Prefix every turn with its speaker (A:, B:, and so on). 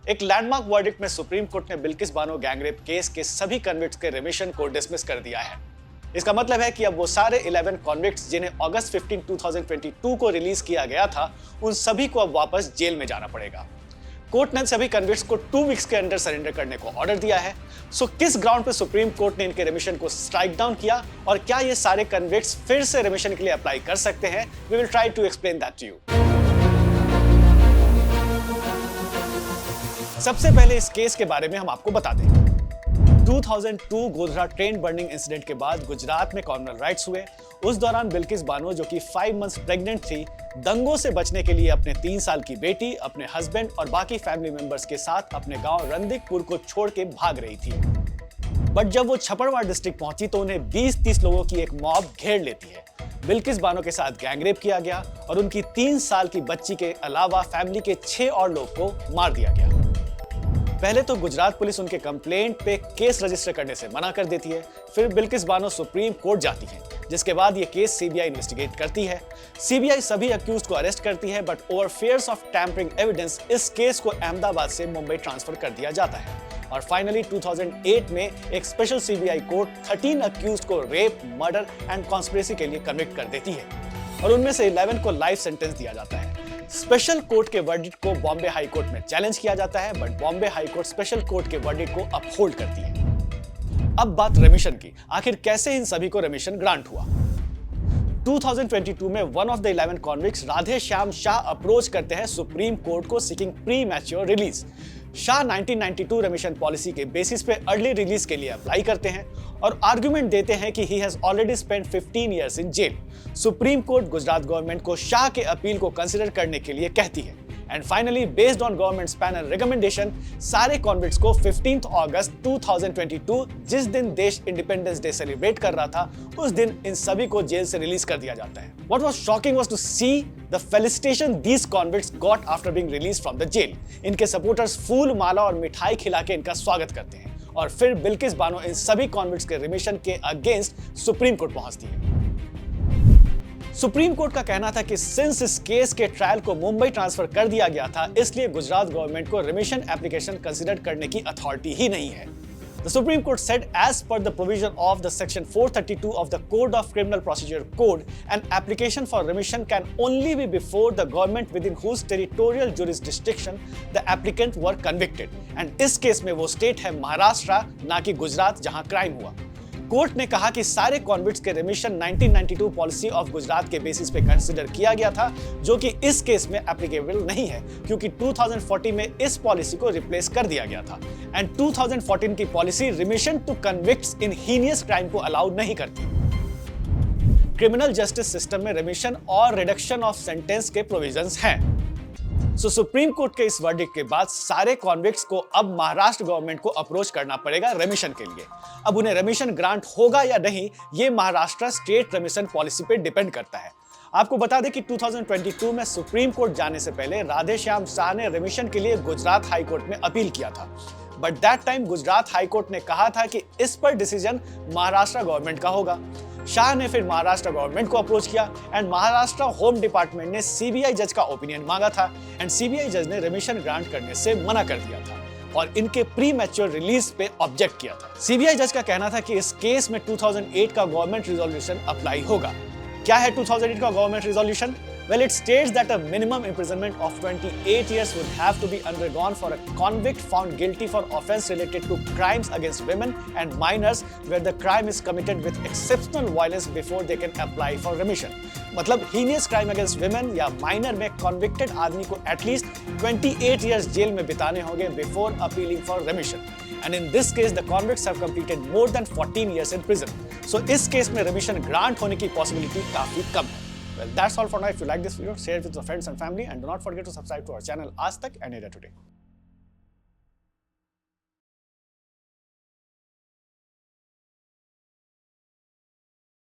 A: एक landmark verdict में supreme court ने बिल्किस बानो गैंगरेप केस के सभी कन्विक्ट्स के रिमिशन को डिसमिस कर दिया है। इसका मतलब है कि अब वो सारे 11 कॉन्विक्ट्स जिन्हें अगस्त 15, 2022 को रिलीज किया गया था, उन सभी को अब वापस जेल में जाना पड़ेगा। कोर्ट ने सभी कन्विक्ट्स को 2 वीक्स के अंदर सरेंडर करने को ऑर्डर दिया है। सो किस ग्राउंड पे सुप्रीम कोर्ट ने इनके रिमिशन को स्ट्राइक डाउन किया और क्या ये सारे कन्विक्ट्स फिर से रिमिशन के लिए अप्लाई कर सकते हैं? We will try to explain that to you. सबसे पहले इस केस के बारे में हम आपको बता दें। 2002 गोधरा ट्रेन बर्निंग इंसिडेंट के बाद गुजरात में कॉमनल राइट्स हुए। उस दौरान बिल्किस बानो, जो कि 5 मंथ्स प्रेग्नेंट थी, दंगों से बचने के लिए अपने 3 साल की बेटी, अपने हस्बैंड और बाकी फैमिली मेंबर्स के साथ अपने गांव रंदिकपुर को छोड़ के भाग रही थी। बट जब वो छपरवाड़ डिस्ट्रिक्ट पहुंची तो उन्हें 20-30 लोगों की एक मॉब घेर लेती है। बिल्किस बानो के साथ गैंगरेप किया गया और उनकी 3 साल की बच्ची के अलावा फैमिली के 6 और लोग को मार दिया गया। पहले तो गुजरात पुलिस उनके कंप्लेंट पे केस रजिस्टर करने से मना कर देती है। फिर बिल्किस बानो सुप्रीम कोर्ट जाती है, जिसके बाद ये केस सीबीआई इन्वेस्टिगेट करती है। सीबीआई सभी अक्यूज्ड को अरेस्ट करती है, but over fears of tampering evidence इस केस को अहमदाबाद से मुंबई ट्रांसफर कर दिया जाता है। और फाइनली 2008 में एक स्पेशल सीबीआई कोर्ट 13 अक्यूज्ड को रेप, मर्डर एंड कॉन्स्पिरेसी के लिए कन्विक्ट कर देती है और उनमें से 11 को लाइफ सेंटेंस दिया जाता है। स्पेशल कोर्ट के वर्डिक्ट को बॉम्बे हाई कोर्ट में चैलेंज किया जाता है, but Bombay high court special court के वर्डिक्ट को अपहोल्ड करती है। अब बात रेमिशन की। आखिर कैसे इन सभी को रेमिशन ग्रांट हुआ? 2022 में one of the 11 convicts Radhe Shyam Shah approach करते हैं सुप्रीम कोर्ट को seeking pre mature release. Shah 1992 remission policy के बेसिस पे अर्ली रिलीज के लिए अप्लाई करते हैं और आर्गुमेंट देते हैं कि he has already spent 15 years in jail. Supreme court Gujarat government को शाह के अपील को कंसीडर करने के लिए कहती है and finally based on governments panel recommendation सारे कॉन्विक्ट्स को 15 अगस्त 2022, जिस दिन देश इंडिपेंडेंस डे सेलिब्रेट कर रहा था, उस दिन इन सभी को जेल से रिलीज कर दिया जाता है। What was shocking was to see the felicitation these convicts got after being released from the jail. इनके सपोर्टर्स फूल, माला और मिठाई खिला के इनका स्वागत करते हैं और फिर बिल्किस बानो इन सभी कॉन्विक्ट्स के रिमिशन के अगेंस्ट सुप्रीम कोर्ट पहुंचती है। सुप्रीम कोर्ट का कहना था कि सिंस इस केस के ट्रायल को मुंबई ट्रांसफर कर दिया गया था, इसलिए गुजरात गवर्नमेंट को रिमिशन एप्लीकेशन कंसीडर करने की अथॉरिटी ही नहीं है। The Supreme Court said, as per the provision of the Section 432 of the Code of Criminal Procedure Code, an application for remission can only be before the government within whose territorial jurisdiction the applicant were convicted. And इस case में वो state है महाराष्ट्र, ना कि गुजरात जहां crime हुआ। Court ने कहा कि सारे कॉन्विक्ट्स के रिमिशन 1992 पॉलिसी ऑफ गुजरात के बेसिस पे कंसीडर किया गया था, जो कि इस केस में एप्लीकेबल नहीं है क्योंकि 2014 में इस पॉलिसी को रिप्लेस कर दिया गया था एंड 2014 की policy remission to convicts in heinous crime को अलाउ नहीं करती। क्रिमिनल जस्टिस सिस्टम में रिमिशन और रिडक्शन ऑफ सेंटेंस के प्रोविजंस हैं। सुप्रीम कोर्ट के इस वर्डिक्ट के बाद सारे कॉन्विक्ट्स को अब महाराष्ट्र गवर्नमेंट को अप्रोच करना पड़ेगा रेमिशन के लिए। अब उन्हें रेमिशन ग्रांट होगा या नहीं, ये महाराष्ट्र स्टेट रेमिशन पॉलिसी पे डिपेंड करता है। आपको बता दें कि 2022 में सुप्रीम कोर्ट जाने से पहले राधे श्याम शाह ने रेमिशन के लिए गुजरात हाई कोर्ट में अपील किया था, but that time Gujarat high court ने कहा था कि इस पर डिसीजन महाराष्ट्र गवर्नमेंट का होगा। शाह ने फिर महाराष्ट्र गवर्नमेंट को अप्रोच किया एंड महाराष्ट्र होम डिपार्टमेंट ने सीबीआई जज का ओपिनियन मांगा था एंड सीबीआई जज ने रेमिशन ग्रांट करने से मना कर दिया था और इनके प्री मैच्योर रिलीज पे ऑब्जेक्ट किया था। सीबीआई जज का कहना था कि इस केस में 2008 का गवर्नमेंट रिजोल्यूशन अप्लाई होगा। क्या है 2008 का government resolution? Well, it states that a minimum imprisonment of 28 years would have to be undergone for a convict found guilty for offense related to crimes against women and minors where the crime is committed with exceptional violence before they can apply for remission. मतलब heinous crime against women या minor में convicted आदमी को at least 28 years jail में बिताने होंगे before appealing for remission. And in this case, the convicts have completed more than 14 years in prison. So इस case में remission grant होने की possibility काफी कम है। Well, that's all for now. If you like this video, share it with your friends and family and do not forget to subscribe to our channel Aaj Tak and India Today.